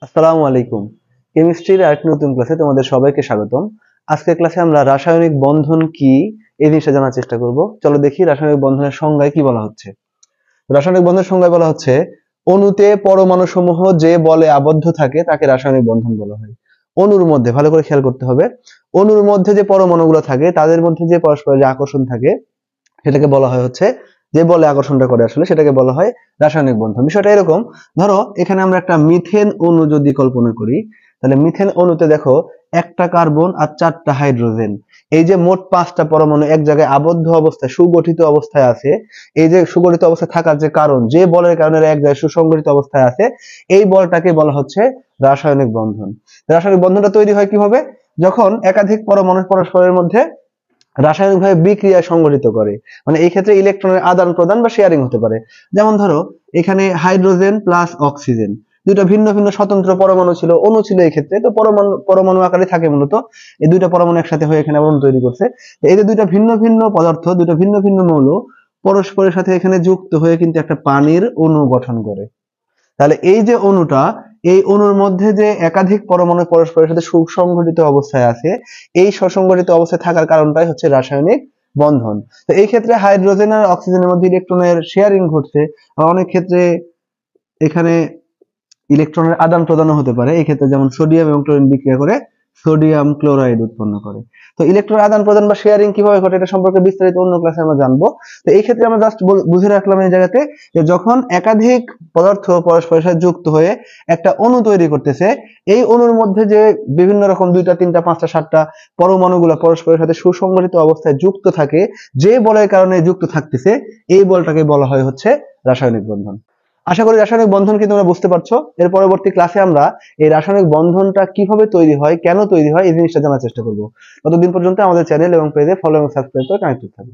আসসালামু আলাইকুম। কেমিস্ট্রির আরেকটি নতুন ক্লাসে তোমাদের সবাইকে স্বাগতম। আজকের ক্লাসে আমরা রাসায়নিক বন্ধন কি এই জিনিসটা জানার চেষ্টা করব। চলো দেখি রাসায়নিক বন্ধনের সংজ্ঞায় কি বলা হচ্ছে। রাসায়নিক বন্ধনের সংজ্ঞায় বলা হচ্ছে অণুতে পরমাণু সমূহ যে বলে আবদ্ধ থাকে তাকে রাসায়নিক বন্ধন বলা হয়। অণুর মধ্যে ভালো করে খেয়াল করতে হবে, অণুর মধ্যে যে পরমাণুগুলো থাকে তাদের মধ্যে যে পরস্পরের যে আকর্ষণ থাকে সেটাকে বলা হয় হচ্ছে, যে বলে আকর্ষণটা করে আসলে সেটাকে বলা হয় রাসায়নিক বন্ধন। বিষয়টা এরকম, ধরো এখানে আমরা একটা মিথেন অণু যদি কল্পনা করি, তাহলে মিথেন অণুতে দেখো একটা কার্বন আর চারটা হাইড্রোজেন, এই যে মোট পাঁচটা পরমাণু এক জায়গায় আবদ্ধ অবস্থায় সুগঠিত অবস্থায় আছে। এই যে সুগঠিত অবস্থায় থাকার যে কারণ, যে বলের কারণে এক জায়গায় সুসংগঠিত অবস্থায় আছে, এই বলটাকে বলা হচ্ছে রাসায়নিক বন্ধন। রাসায়নিক বন্ধনটা তৈরি হয় কিভাবে? যখন একাধিক পরমাণু পরস্পরের মধ্যে রাসায়নিকভাবে বিক্রিয়া সংঘটিত করে, মানে এই ক্ষেত্রে ইলেকট্রনের আদান প্রদান বা শেয়ারিং হতে পারে। যেমন ধরো এখানে হাইড্রোজেন প্লাস অক্সিজেন, দুইটা ভিন্ন ভিন্ন স্বতন্ত্র পরমাণু ছিল, অণু ছিল এই ক্ষেত্রে, তো পরমাণু পরমাণু আকারে থাকে মূলত। এই দুইটা পরমাণু একসাথে হয়ে এখানে অণু তৈরি করছে। এই যে দুইটা ভিন্ন ভিন্ন পদার্থ, দুইটা ভিন্ন ভিন্ন মৌল পরস্পরের সাথে এখানে যুক্ত হয়ে কিন্তু একটা পানির অণু গঠন করে। তাহলে এই যে অণুটা, এই অণুর মধ্যে যে একাধিক পরমাণু পরস্পরের সাথে সুসংগঠিত অবস্থায় আছে, এই সুসংগঠিত অবস্থায় থাকার কারণটাই হচ্ছে রাসায়নিক বন্ধন। তো এই ক্ষেত্রে হাইড্রোজেন আর অক্সিজেনের মধ্যে ইলেকট্রনের শেয়ারিং ঘটছে, আর অনেক ক্ষেত্রে এখানে ইলেকট্রনের আদান প্রদানও হতে পারে। এই ক্ষেত্রে যেমন সোডিয়াম এবং ক্লোরিন বিক্রিয়া করে সোডিয়াম ক্লোরাইড উৎপন্ন করে। তো ইলেকট্রনের আদান প্রদান বা শেয়ারিং কিভাবে ঘটে এটা সম্পর্কে বিস্তারিত অন্য ক্লাসে আমরা জানবো। তো এই ক্ষেত্রে আমরা জাস্ট বুঝে রাখলাম এই জায়গাতে, যে যখন একাধিক পদার্থ পরস্পরের সাথে যুক্ত হয়ে একটা অণু তৈরি করতেছে, এই অণুর মধ্যে যে বিভিন্ন রকম দুইটা তিনটা পাঁচটা সাতটা পরমাণুগুলো পরস্পরের সাথে সুসংগঠিত অবস্থায় যুক্ত থাকে, যে বলের কারণে যুক্ত থাকতেছে, এই বলটাকে বলা হয় হচ্ছে রাসায়নিক বন্ধন। আশা করি রাসায়নিক বন্ধন কি তোমরা বুঝতে পারছো। এর পরবর্তী ক্লাসে আমরা এই রাসায়নিক বন্ধনটা কিভাবে তৈরি হয়, কেন তৈরি হয়, এই জিনিসটা জানার চেষ্টা করব। ততদিন পর্যন্ত আমাদের চ্যানেল এবং পেজে ফলো এবং সাবস্ক্রাইব করে কানেক্টেড থাকবে।